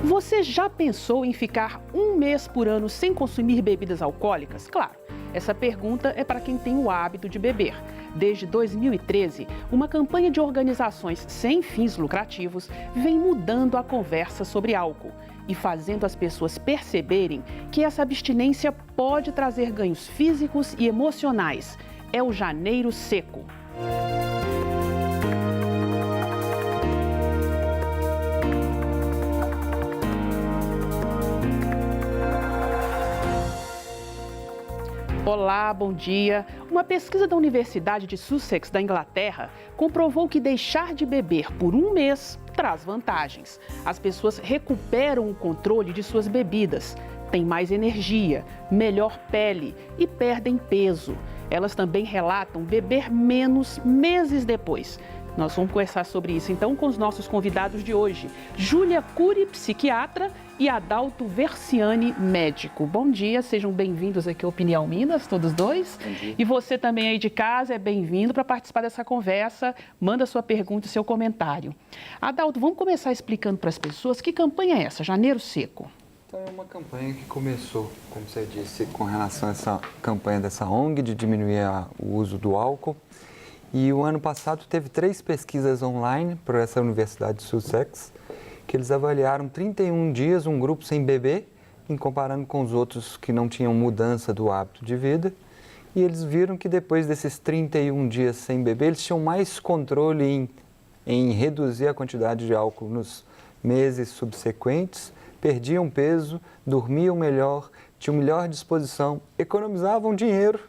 Você já pensou em ficar um mês por ano sem consumir bebidas alcoólicas? Claro, essa pergunta é para quem tem o hábito de beber. Desde 2013, uma campanha de organizações sem fins lucrativos vem mudando a conversa sobre álcool e fazendo as pessoas perceberem que essa abstinência pode trazer ganhos físicos e emocionais. É o Janeiro Seco. Olá, bom dia. Uma pesquisa da Universidade de Sussex, da Inglaterra, comprovou que deixar de beber por um mês traz vantagens. As pessoas recuperam o controle de suas bebidas, têm mais energia, melhor pele e perdem peso. Elas também relatam beber menos meses depois. Nós vamos conversar sobre isso, então, com os nossos convidados de hoje. Júlia Cury, psiquiatra, e Adalto Versiani, médico. Bom dia, sejam bem-vindos aqui ao Opinião Minas, todos dois. Bom dia. E você também aí de casa é bem-vindo para participar dessa conversa. Manda sua pergunta e seu comentário. Adalto, vamos começar explicando para as pessoas que campanha é essa, Janeiro Seco? Então, é uma campanha que começou, como você disse, com relação a essa campanha dessa ONG de diminuir o uso do álcool. E o ano passado teve 3 pesquisas online por essa Universidade de Sussex, que eles avaliaram 31 dias um grupo sem beber, em comparando com os outros que não tinham mudança do hábito de vida. E eles viram que depois desses 31 dias sem beber, eles tinham mais controle em reduzir a quantidade de álcool nos meses subsequentes, perdiam peso, dormiam melhor, tinham melhor disposição, economizavam dinheiro.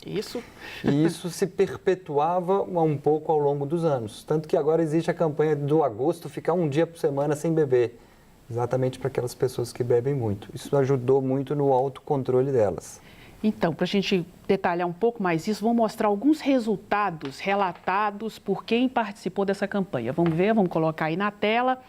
Isso. E isso se perpetuava um pouco ao longo dos anos. Tanto que agora existe a campanha do agosto ficar um dia por semana sem beber. Exatamente para aquelas pessoas que bebem muito. Isso ajudou muito no autocontrole delas. Então, para a gente detalhar um pouco mais isso, vamos mostrar alguns resultados relatados por quem participou dessa campanha. Vamos ver, vamos colocar aí na tela.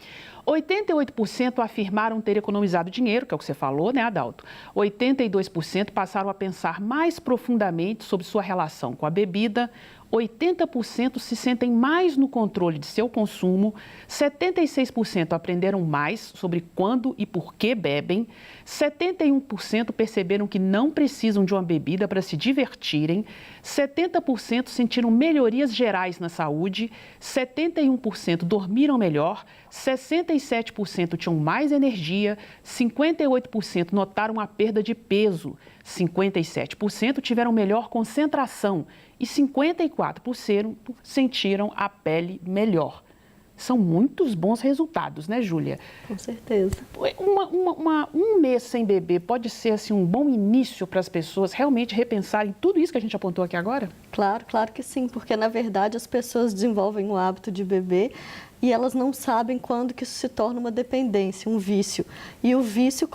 88% afirmaram ter economizado dinheiro, que é o que você falou, né, Adalto? 82% passaram a pensar mais profundamente sobre sua relação com a bebida. 80% se sentem mais no controle de seu consumo, 76% aprenderam mais sobre quando e por que bebem, 71% perceberam que não precisam de uma bebida para se divertirem, 70% sentiram melhorias gerais na saúde, 71% dormiram melhor, 67% tinham mais energia, 58% notaram a perda de peso, 57% tiveram melhor concentração e 54% sentiram a pele melhor. São muitos bons resultados, né, Júlia? Com certeza. Um mês sem beber pode ser assim, um bom início para as pessoas realmente repensarem tudo isso que a gente apontou aqui agora? Claro, claro que sim, porque na verdade as pessoas desenvolvem o hábito de beber e elas não sabem quando que isso se torna uma dependência, um vício. E o vício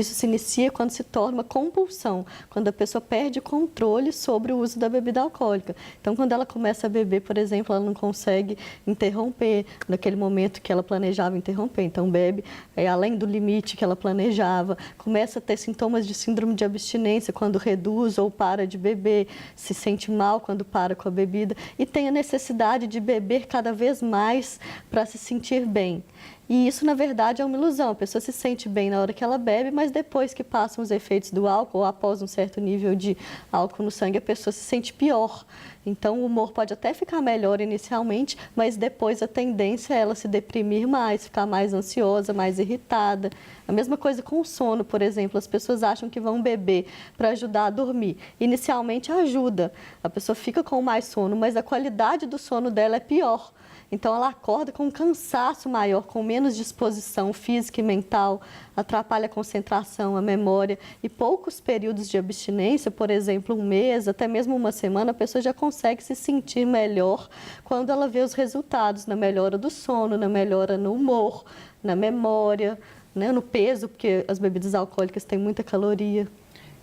se inicia quando se torna uma compulsão, quando a pessoa perde controle sobre o uso da bebida alcoólica. Então, quando ela começa a beber, por exemplo, ela não consegue interromper naquele momento que ela planejava interromper. Então, bebe além do limite que ela planejava, começa a ter sintomas de síndrome de abstinência quando reduz ou para de beber, se sente mal quando para com a bebida e tem a necessidade de beber cada vez mais para se sentir bem. E isso, na verdade, é uma ilusão. A pessoa se sente bem na hora que ela bebe, mas depois que passam os efeitos do álcool, ou após um certo nível de álcool no sangue, a pessoa se sente pior. Então, o humor pode até ficar melhor inicialmente, mas depois a tendência é ela se deprimir mais, ficar mais ansiosa, mais irritada. A mesma coisa com o sono, por exemplo. As pessoas acham que vão beber para ajudar a dormir. Inicialmente ajuda, a pessoa fica com mais sono, mas a qualidade do sono dela é pior. Então, ela acorda com um cansaço maior, com menos disposição física e mental, atrapalha a concentração, a memória. E poucos períodos de abstinência, por exemplo, um mês, até mesmo uma semana, a pessoa já consegue se sentir melhor quando ela vê os resultados na melhora do sono, na melhora no humor, na memória, né, no peso, porque as bebidas alcoólicas têm muita caloria.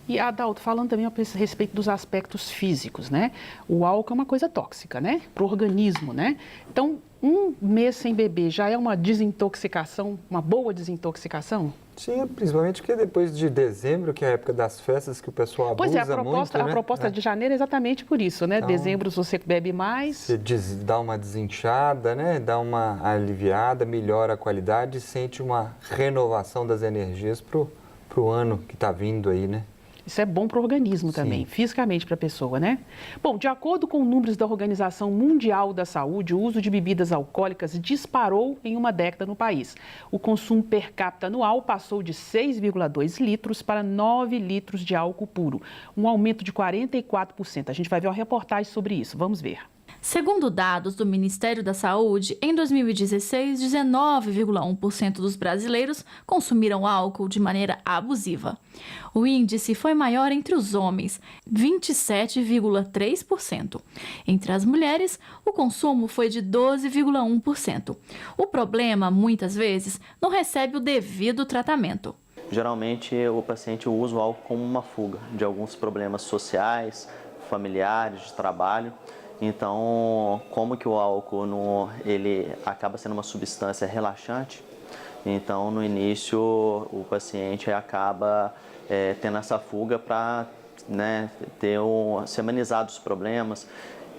E, Adalto, falando também a respeito dos aspectos físicos, né? O álcool é uma coisa tóxica, né? Para o organismo, né? Então, um mês sem beber já é uma desintoxicação, uma boa desintoxicação? Sim, principalmente porque depois de dezembro, que é a época das festas, que o pessoal abusa muito, né? Pois é, a proposta de janeiro é exatamente por isso, né? Então, dezembro você bebe mais. Você dá uma desinchada, né? Dá uma aliviada, melhora a qualidade e sente uma renovação das energias para o ano que está vindo aí, né? Isso é bom para o organismo também, fisicamente para a pessoa, né? Bom, de acordo com números da Organização Mundial da Saúde, o uso de bebidas alcoólicas disparou em uma década no país. O consumo per capita anual passou de 6,2 litros para 9 litros de álcool puro, um aumento de 44%. A gente vai ver uma reportagem sobre isso, vamos ver. Segundo dados do Ministério da Saúde, em 2016, 19,1% dos brasileiros consumiram álcool de maneira abusiva. O índice foi maior entre os homens, 27,3%. Entre as mulheres, o consumo foi de 12,1%. O problema, muitas vezes, não recebe o devido tratamento. Geralmente, o paciente usa o álcool como uma fuga de alguns problemas sociais, familiares, de trabalho. Então, como que o álcool ele acaba sendo uma substância relaxante, então no início o paciente acaba tendo essa fuga para ser amenizado os problemas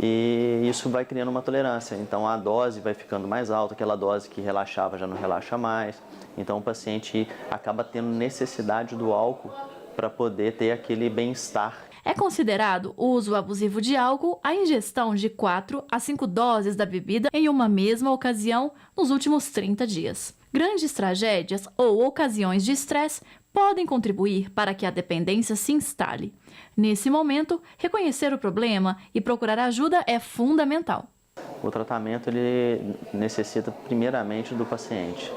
e isso vai criando uma tolerância. Então a dose vai ficando mais alta, aquela dose que relaxava já não relaxa mais. Então o paciente acaba tendo necessidade do álcool para poder ter aquele bem-estar. É considerado o uso abusivo de álcool a ingestão de 4 a 5 doses da bebida em uma mesma ocasião nos últimos 30 dias. Grandes tragédias ou ocasiões de estresse podem contribuir para que a dependência se instale. Nesse momento, reconhecer o problema e procurar ajuda é fundamental. O tratamento ele necessita primeiramente do paciente.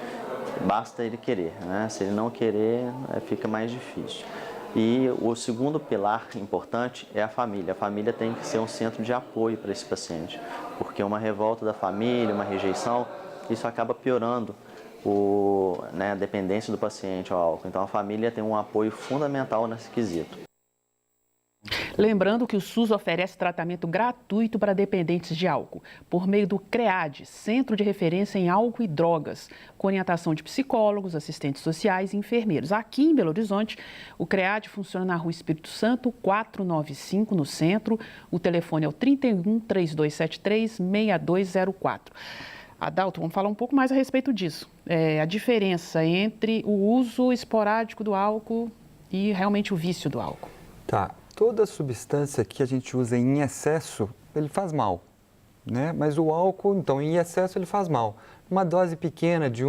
Basta ele querer, né? Se ele não querer, fica mais difícil. E o segundo pilar importante é a família. A família tem que ser um centro de apoio para esse paciente, porque uma revolta da família, uma rejeição, isso acaba piorando a dependência do paciente ao álcool. Então a família tem um apoio fundamental nesse quesito. Lembrando que o SUS oferece tratamento gratuito para dependentes de álcool, por meio do CREAD, Centro de Referência em Álcool e Drogas, com orientação de psicólogos, assistentes sociais e enfermeiros. Aqui em Belo Horizonte, o CREAD funciona na Rua Espírito Santo, 495, no centro. O telefone é o 31-3273-6204. Adalto, vamos falar um pouco mais a respeito disso. A diferença entre o uso esporádico do álcool e realmente o vício do álcool. Tá. Toda substância que a gente usa em excesso, ele faz mal, né? Mas o álcool, então, em excesso, ele faz mal. Uma dose pequena de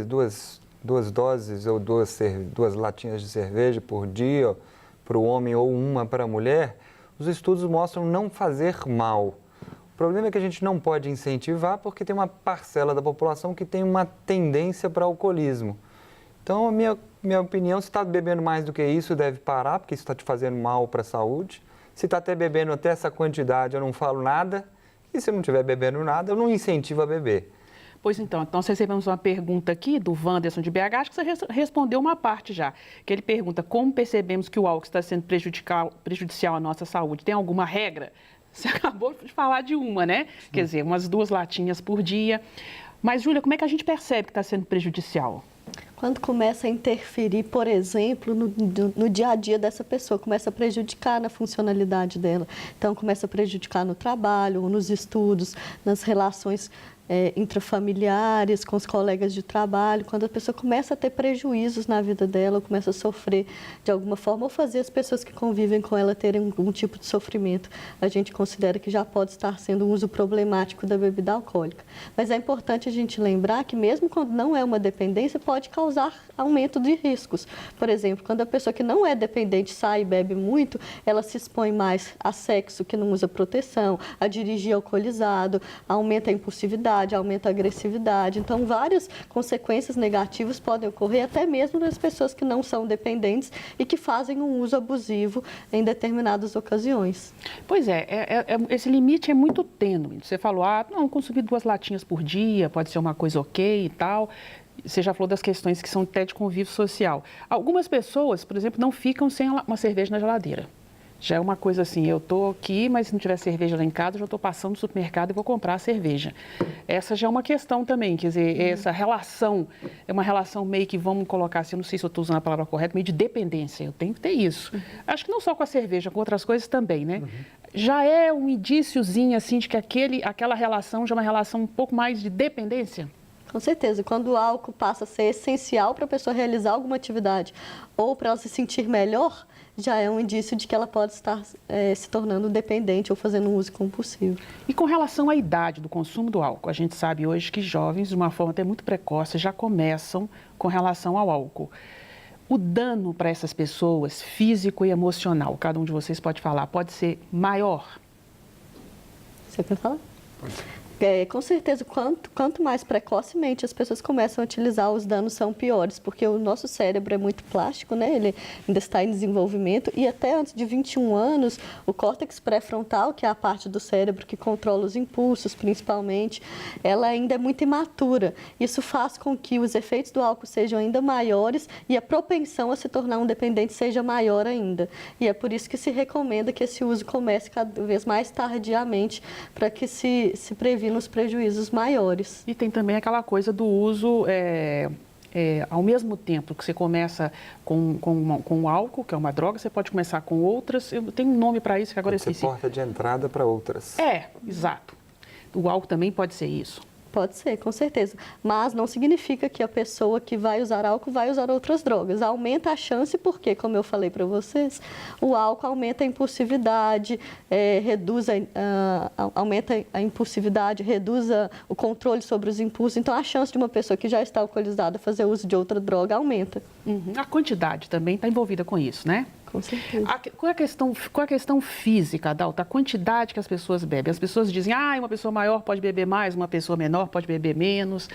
duas doses ou duas latinhas de cerveja por dia para o homem ou uma para a mulher, os estudos mostram não fazer mal. O problema é que a gente não pode incentivar porque tem uma parcela da população que tem uma tendência para alcoolismo. Então, a minha opinião, se está bebendo mais do que isso, deve parar, porque isso está te fazendo mal para a saúde. Se está até bebendo até essa quantidade, eu não falo nada. E se não estiver bebendo nada, eu não incentivo a beber. Pois então, nós recebemos uma pergunta aqui do Wanderson de BH, acho que você respondeu uma parte já, que ele pergunta como percebemos que o álcool está sendo prejudicial à nossa saúde. Tem alguma regra? Você acabou de falar de uma, né? Sim. Quer dizer, umas 2 latinhas por dia. Mas, Júlia, como é que a gente percebe que está sendo prejudicial? Quando começa a interferir, por exemplo, no dia a dia dessa pessoa, começa a prejudicar na funcionalidade dela. Então, começa a prejudicar no trabalho, nos estudos, nas relações intrafamiliares, com os colegas de trabalho. Quando a pessoa começa a ter prejuízos na vida dela, começa a sofrer de alguma forma, ou fazer as pessoas que convivem com ela terem algum tipo de sofrimento, a gente considera que já pode estar sendo um uso problemático da bebida alcoólica. Mas é importante a gente lembrar que mesmo quando não é uma dependência, pode causar aumento de riscos. Por exemplo, quando a pessoa que não é dependente sai e bebe muito, ela se expõe mais a sexo que não usa proteção, a dirigir alcoolizado, aumenta a impulsividade, aumenta a agressividade. Então, várias consequências negativas podem ocorrer até mesmo nas pessoas que não são dependentes e que fazem um uso abusivo em determinadas ocasiões. Pois esse limite é muito tênue. Você falou, não, consumir 2 latinhas por dia, pode ser uma coisa ok e tal. Você já falou das questões que são até de convívio social. Algumas pessoas, por exemplo, não ficam sem uma cerveja na geladeira. Já é uma coisa assim, eu estou aqui, mas se não tiver cerveja lá em casa, eu já estou passando no supermercado e vou comprar a cerveja. Essa já é uma questão também, quer dizer, essa relação, é uma relação meio que, vamos colocar assim, eu não sei se eu estou usando a palavra correta, meio de dependência, eu tenho que ter isso. Acho que não só com a cerveja, com outras coisas também, né? Já é um indíciozinho, assim, de que aquela relação já é uma relação um pouco mais de dependência? Com certeza, quando o álcool passa a ser essencial para a pessoa realizar alguma atividade ou para ela se sentir melhor, já é um indício de que ela pode estar se tornando dependente ou fazendo um uso compulsivo. E com relação à idade do consumo do álcool, a gente sabe hoje que jovens, de uma forma até muito precoce, já começam com relação ao álcool. O dano para essas pessoas, físico e emocional, cada um de vocês pode falar, pode ser maior? Você quer falar? Com certeza, quanto mais precocemente as pessoas começam a utilizar, os danos são piores, porque o nosso cérebro é muito plástico, né? Ele ainda está em desenvolvimento e até antes de 21 anos, o córtex pré-frontal, que é a parte do cérebro que controla os impulsos, principalmente, ela ainda é muito imatura. Isso faz com que os efeitos do álcool sejam ainda maiores e a propensão a se tornar um dependente seja maior ainda. E é por isso que se recomenda que esse uso comece cada vez mais tardiamente, para que se previna os prejuízos maiores. E tem também aquela coisa do uso, ao mesmo tempo que você começa com o álcool, que é uma droga, você pode começar com outras. Eu tenho um nome para isso que agora eu esqueci. Você porta de entrada para outras. Exato. O álcool também pode ser isso. Pode ser, com certeza. Mas não significa que a pessoa que vai usar álcool vai usar outras drogas. Aumenta a chance porque, como eu falei para vocês, o álcool aumenta a impulsividade, aumenta a impulsividade, reduz o controle sobre os impulsos. Então, a chance de uma pessoa que já está alcoolizada fazer uso de outra droga aumenta. A quantidade também está envolvida com isso, né? Com certeza. Qual é a questão física, Adalto? A quantidade que as pessoas bebem. As pessoas dizem, uma pessoa maior pode beber mais, uma pessoa menor pode beber menos.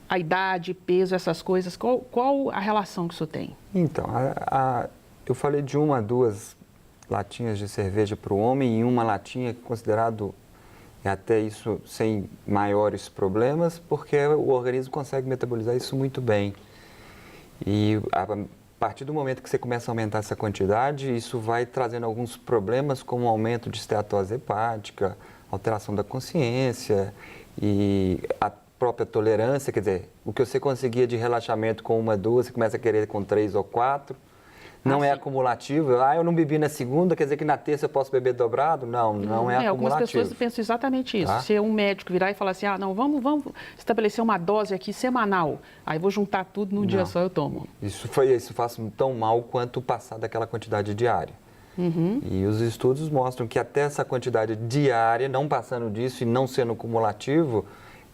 A idade, peso, essas coisas. Qual a relação que isso tem? Então, eu falei de 1 a 2 latinhas de cerveja para o homem e uma latinha considerado até isso sem maiores problemas, porque o organismo consegue metabolizar isso muito bem. E a partir do momento que você começa a aumentar essa quantidade, isso vai trazendo alguns problemas, como aumento de esteatose hepática, alteração da consciência e a própria tolerância, quer dizer, o que você conseguia de relaxamento com 1, 2, você começa a querer com 3 ou 4. Não é acumulativo. Eu não bebi na segunda, quer dizer que na terça eu posso beber dobrado? Não é acumulativo. Algumas pessoas pensam exatamente isso. Tá? Se um médico virar e falar assim, vamos estabelecer uma dose aqui semanal, aí vou juntar tudo num dia só eu tomo. Isso faz tão mal quanto passar daquela quantidade diária. E os estudos mostram que até essa quantidade diária, não passando disso e não sendo cumulativo,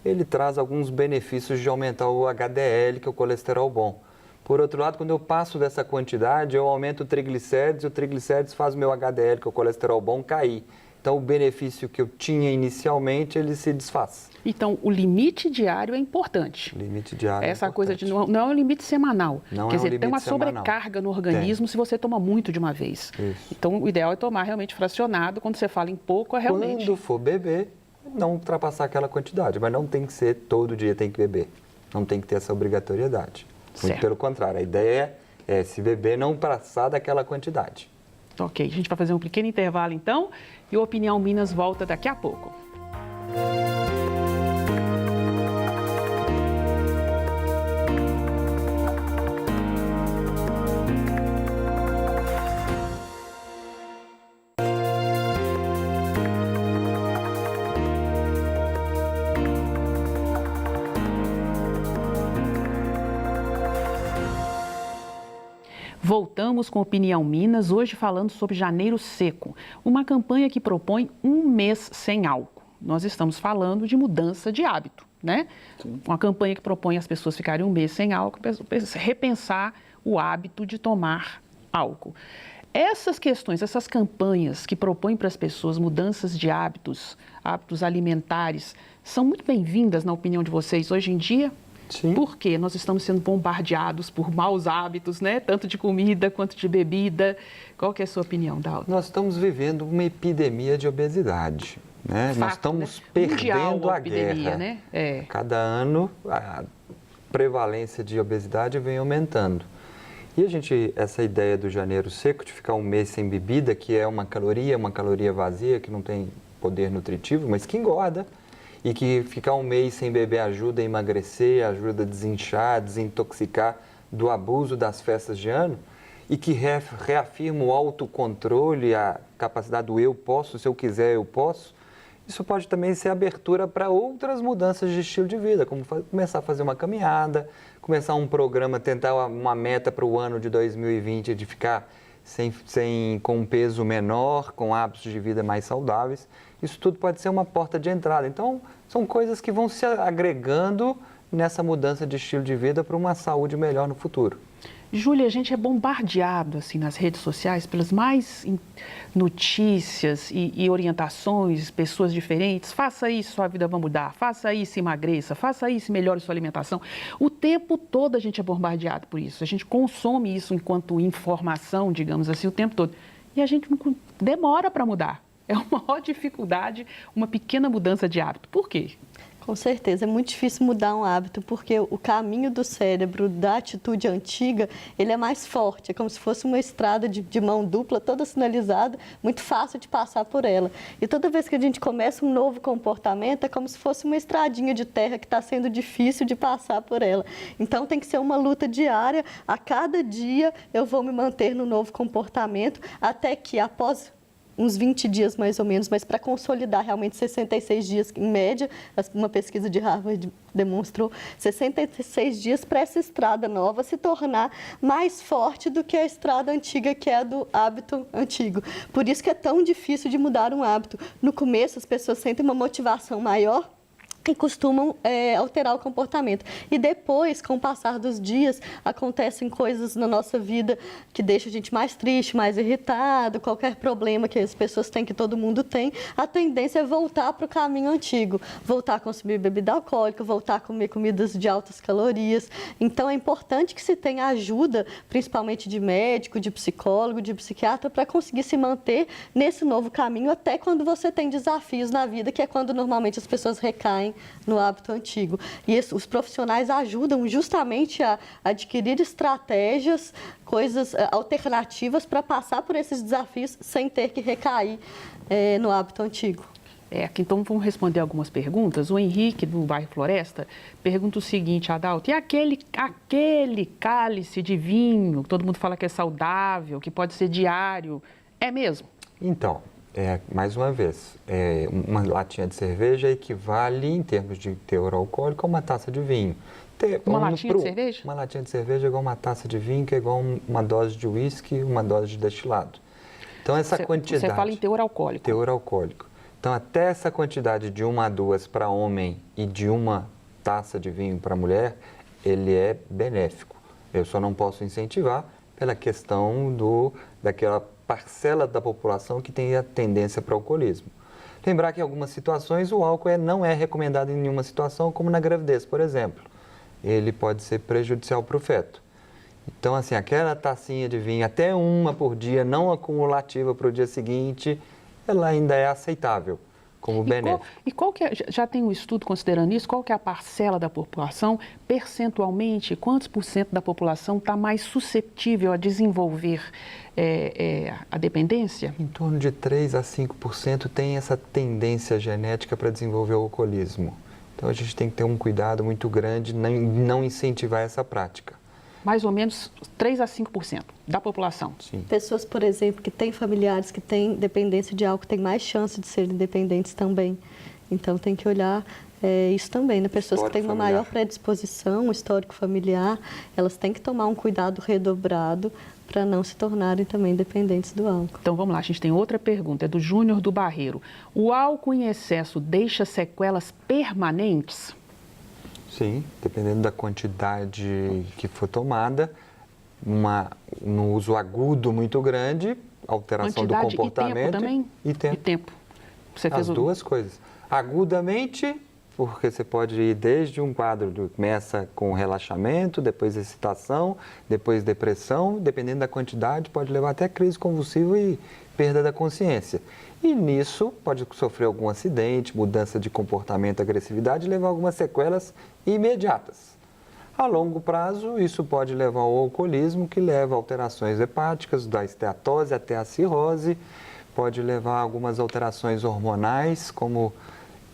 ele traz alguns benefícios de aumentar o HDL, que é o colesterol bom. Por outro lado, quando eu passo dessa quantidade, eu aumento o triglicérides e o triglicérides faz o meu HDL, que é o colesterol bom, cair. Então, o benefício que eu tinha inicialmente, ele se desfaz. Então, o limite diário é importante. O limite diário Essa é importante. Coisa de não é um limite semanal. Não Quer é um dizer, limite tem uma semanal. sobrecarga no organismo se você toma muito de uma vez. Isso. Então, o ideal é tomar realmente fracionado. Quando você fala em pouco, é realmente... Quando for beber, não ultrapassar aquela quantidade. Mas não tem que ser todo dia tem que beber. Não tem que ter essa obrigatoriedade. Muito pelo contrário, a ideia é se beber não passar daquela quantidade. Ok, a gente vai fazer um pequeno intervalo então e o Opinião Minas volta daqui a pouco. Voltamos com Opinião Minas, hoje falando sobre Janeiro Seco, uma campanha que propõe um mês sem álcool. Nós estamos falando de mudança de hábito, né? Sim. Uma campanha que propõe as pessoas ficarem um mês sem álcool, repensar o hábito de tomar álcool. Essas questões, essas campanhas que propõem para as pessoas mudanças de hábitos alimentares, são muito bem-vindas, na opinião de vocês, hoje em dia? Sim. Porque nós estamos sendo bombardeados por maus hábitos, né? Tanto de comida quanto de bebida. Qual que é a sua opinião, Dalton? Nós estamos vivendo uma epidemia de obesidade. Né? Fato, nós estamos né? perdendo a epidemia, guerra. Né? Cada ano, prevalência de obesidade vem aumentando. E essa ideia do janeiro seco, de ficar um mês sem bebida, que é uma caloria vazia, que não tem poder nutritivo, mas que engorda, e que ficar um mês sem beber ajuda a emagrecer, ajuda a desinchar, desintoxicar do abuso das festas de ano, e que reafirma o autocontrole, a capacidade do eu posso, se eu quiser eu posso. Isso pode também ser abertura para outras mudanças de estilo de vida, como começar a fazer uma caminhada, começar um programa, tentar uma meta para o ano de 2020 de ficar com um peso menor, com hábitos de vida mais saudáveis. Isso tudo pode ser uma porta de entrada. Então, são coisas que vão se agregando nessa mudança de estilo de vida para uma saúde melhor no futuro. Júlia, a gente é bombardeado assim, nas redes sociais pelas mais notícias e orientações, pessoas diferentes. Faça isso, sua vida vai mudar. Faça isso, emagreça. Faça isso, melhore sua alimentação. O tempo todo a gente é bombardeado por isso. A gente consome isso enquanto informação, digamos assim, o tempo todo. E a gente demora para mudar. É uma maior dificuldade, uma pequena mudança de hábito. Por quê? Com certeza, é muito difícil mudar um hábito, porque o caminho do cérebro da atitude antiga, ele é mais forte, é como se fosse uma estrada de mão dupla, toda sinalizada, muito fácil de passar por ela. E toda vez que a gente começa um novo comportamento, é como se fosse uma estradinha de terra que está sendo difícil de passar por ela. Então, tem que ser uma luta diária, a cada dia eu vou me manter no novo comportamento, até que após uns 20 dias mais ou menos, mas para consolidar realmente 66 dias em média, uma pesquisa de Harvard demonstrou 66 dias para essa estrada nova se tornar mais forte do que a estrada antiga, que é a do hábito antigo. Por isso que é tão difícil de mudar um hábito. No começo, as pessoas sentem uma motivação maior e costumam alterar o comportamento. E depois, com o passar dos dias, acontecem coisas na nossa vida que deixam a gente mais triste, mais irritado, qualquer problema que as pessoas têm, que todo mundo tem, a tendência é voltar para o caminho antigo, voltar a consumir bebida alcoólica, voltar a comer comidas de altas calorias. Então, é importante que se tenha ajuda, principalmente de médico, de psicólogo, de psiquiatra, para conseguir se manter nesse novo caminho, até quando você tem desafios na vida, que é quando normalmente as pessoas recaem no hábito antigo. E os profissionais ajudam justamente a adquirir estratégias, coisas alternativas para passar por esses desafios sem ter que recair no hábito antigo. Então vamos responder algumas perguntas. O Henrique, do bairro Floresta, pergunta o seguinte, Adalto, e aquele cálice de vinho, todo mundo fala que é saudável, que pode ser diário, é mesmo? Então, mais uma vez, uma latinha de cerveja equivale, em termos de teor alcoólico, a uma taça de vinho. Uma latinha de cerveja? Uma latinha de cerveja é igual uma taça de vinho, que é igual uma dose de uísque, uma dose de destilado. Então, essa quantidade... Você fala em teor alcoólico. Teor alcoólico. Então, até essa quantidade de 1 a 2 para homem e de uma taça de vinho para mulher, ele é benéfico. Eu só não posso incentivar pela questão daquela parcela da população que tem a tendência para o alcoolismo. Lembrar que em algumas situações o álcool não é recomendado em nenhuma situação, como na gravidez, por exemplo. Ele pode ser prejudicial para o feto. Então, assim, aquela tacinha de vinho, até uma por dia, não acumulativa para o dia seguinte, ela ainda é aceitável como benéfico. Qual que é, já tem um estudo considerando isso, qual que é a parcela da população, percentualmente, quantos por cento da população está mais susceptível a desenvolver a dependência? Em torno de 3 a 5% tem essa tendência genética para desenvolver o alcoolismo. Então, a gente tem que ter um cuidado muito grande em não incentivar essa prática. Mais ou menos 3 a 5% da população. Sim. Pessoas, por exemplo, que têm familiares que têm dependência de álcool têm mais chance de serem dependentes também. Então, tem que olhar isso também, né? Pessoas que têm uma maior predisposição, um histórico familiar, elas têm que tomar um cuidado redobrado para não se tornarem também dependentes do álcool. Então, vamos lá, a gente tem outra pergunta, é do Júnior do Barreiro. O álcool em excesso deixa sequelas permanentes? Sim, dependendo da quantidade que for tomada, no uso agudo muito grande, alteração do comportamento. E tempo. Você fez duas coisas. Agudamente, porque você pode ir desde um quadro que começa com relaxamento, depois excitação, depois depressão, dependendo da quantidade, pode levar até crise convulsiva e perda da consciência. E nisso pode sofrer algum acidente, mudança de comportamento, agressividade e levar algumas sequelas imediatas. A longo prazo, isso pode levar ao alcoolismo, que leva a alterações hepáticas, da esteatose até a cirrose, pode levar a algumas alterações hormonais, como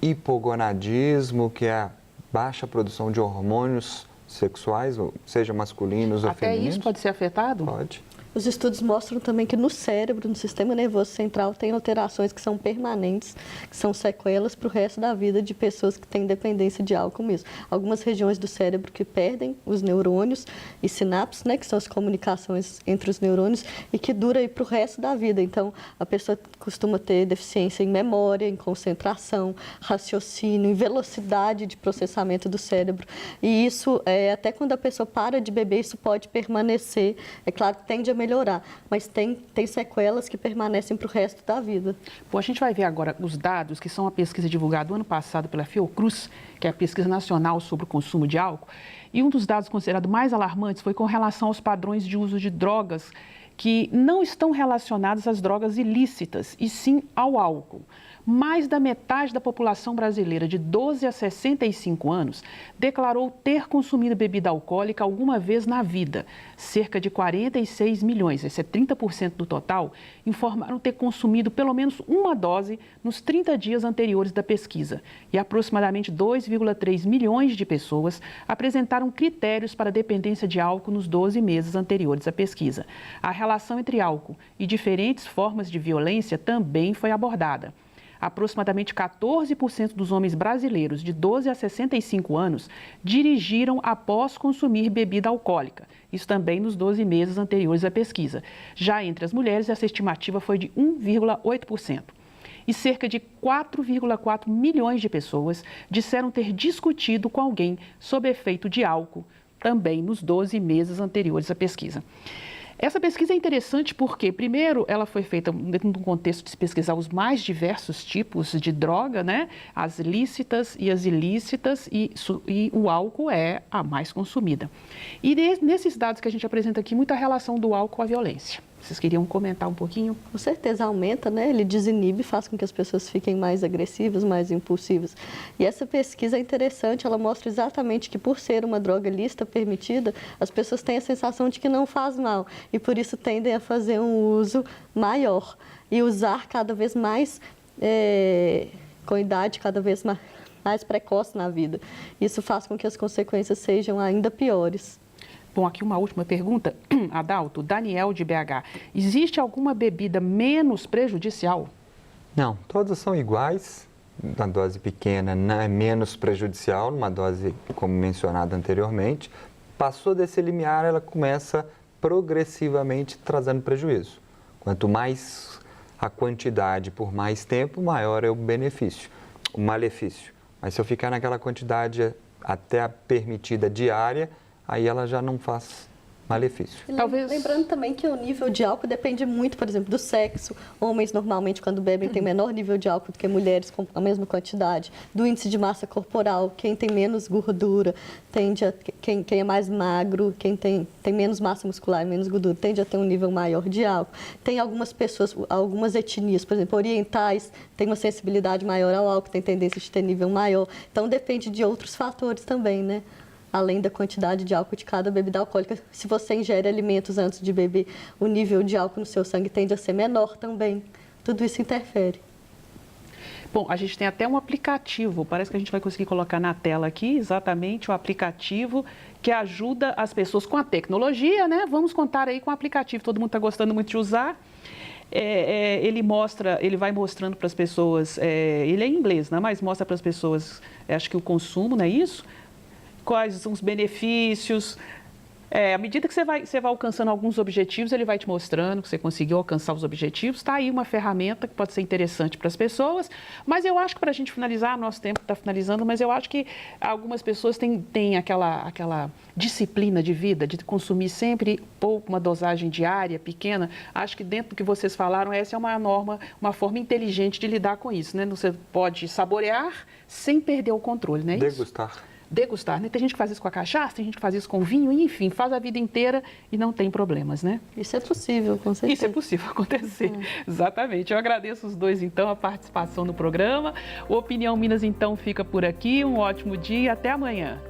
hipogonadismo, que é a baixa produção de hormônios sexuais, seja masculinos ou femininos. Até isso pode ser afetado? Pode. Os estudos mostram também que no cérebro, no sistema nervoso central, tem alterações que são permanentes, que são sequelas para o resto da vida de pessoas que têm dependência de álcool mesmo. Algumas regiões do cérebro que perdem os neurônios e sinapses, né, que são as comunicações entre os neurônios, e que dura aí para o resto da vida. Então, a pessoa costuma ter deficiência em memória, em concentração, raciocínio, em velocidade de processamento do cérebro. E isso, até quando a pessoa para de beber, isso pode permanecer. É claro que tende a melhorar, mas tem sequelas que permanecem para o resto da vida. Bom, a gente vai ver agora os dados, que são a pesquisa divulgada ano passado pela Fiocruz, que é a Pesquisa Nacional sobre o Consumo de Álcool, e um dos dados considerados mais alarmantes foi com relação aos padrões de uso de drogas que não estão relacionados às drogas ilícitas, e sim ao álcool. Mais da metade da população brasileira de 12 a 65 anos declarou ter consumido bebida alcoólica alguma vez na vida. Cerca de 46 milhões, esse é 30% do total, informaram ter consumido pelo menos uma dose nos 30 dias anteriores da pesquisa. E aproximadamente 2,3 milhões de pessoas apresentaram critérios para dependência de álcool nos 12 meses anteriores à pesquisa. A relação entre álcool e diferentes formas de violência também foi abordada. Aproximadamente 14% dos homens brasileiros de 12 a 65 anos dirigiram após consumir bebida alcoólica. Isso também nos 12 meses anteriores à pesquisa. Já entre as mulheres, essa estimativa foi de 1,8%. E cerca de 4,4 milhões de pessoas disseram ter discutido com alguém sob efeito de álcool, também nos 12 meses anteriores à pesquisa. Essa pesquisa é interessante porque, primeiro, ela foi feita dentro de um contexto de pesquisar os mais diversos tipos de droga, né? As lícitas e as ilícitas, e o álcool é a mais consumida. E nesses dados que a gente apresenta aqui, muita relação do álcool com a violência. Vocês queriam comentar um pouquinho? Com certeza aumenta, né? Ele desinibe, faz com que as pessoas fiquem mais agressivas, mais impulsivas. E essa pesquisa é interessante, ela mostra exatamente que por ser uma droga lícita permitida, as pessoas têm a sensação de que não faz mal e por isso tendem a fazer um uso maior e usar cada vez mais, com idade cada vez mais precoce na vida. Isso faz com que as consequências sejam ainda piores. Bom, aqui uma última pergunta, Adalto, Daniel de BH. Existe alguma bebida menos prejudicial? Não, todas são iguais. Uma dose pequena não é menos prejudicial, numa dose, como mencionado anteriormente. Passou desse limiar, ela começa progressivamente trazendo prejuízo. Quanto mais a quantidade por mais tempo, maior é o benefício, o malefício. Mas se eu ficar naquela quantidade até a permitida diária, aí ela já não faz malefício. Talvez... Lembrando também que o nível de álcool depende muito, por exemplo, do sexo. Homens, normalmente, quando bebem, têm menor nível de álcool do que mulheres com a mesma quantidade. Do índice de massa corporal, quem tem menos gordura, quem é mais magro, quem tem menos massa muscular e menos gordura, tende a ter um nível maior de álcool. Tem algumas pessoas, algumas etnias, por exemplo, orientais, têm uma sensibilidade maior ao álcool, têm tendência de ter nível maior. Então, depende de outros fatores também, né? Além da quantidade de álcool de cada bebida alcoólica. Se você ingere alimentos antes de beber, o nível de álcool no seu sangue tende a ser menor também. Tudo isso interfere. Bom, a gente tem até um aplicativo, parece que a gente vai conseguir colocar na tela aqui, exatamente o aplicativo que ajuda as pessoas com a tecnologia, né? Vamos contar aí com o aplicativo, todo mundo está gostando muito de usar. Ele vai mostrando para as pessoas, ele é em inglês, né? Mas mostra para as pessoas, acho que o consumo, não é isso? Quais são os benefícios. À medida que você vai alcançando alguns objetivos, ele vai te mostrando que você conseguiu alcançar os objetivos. Está aí uma ferramenta que pode ser interessante para as pessoas. Mas eu acho que para a gente finalizar, nosso tempo está finalizando, mas eu acho que algumas pessoas têm aquela disciplina de vida, de consumir sempre pouco, uma dosagem diária, pequena. Acho que dentro do que vocês falaram, essa é uma norma, uma forma inteligente de lidar com isso, né? Você pode saborear sem perder o controle, não é isso? Degustar, né? Tem gente que faz isso com a cachaça, tem gente que faz isso com vinho, enfim, faz a vida inteira e não tem problemas, né? Isso é possível, com certeza. Isso é possível acontecer, exatamente. Eu agradeço os dois, então, a participação no programa. O Opinião Minas, então, fica por aqui. Um ótimo dia, até amanhã.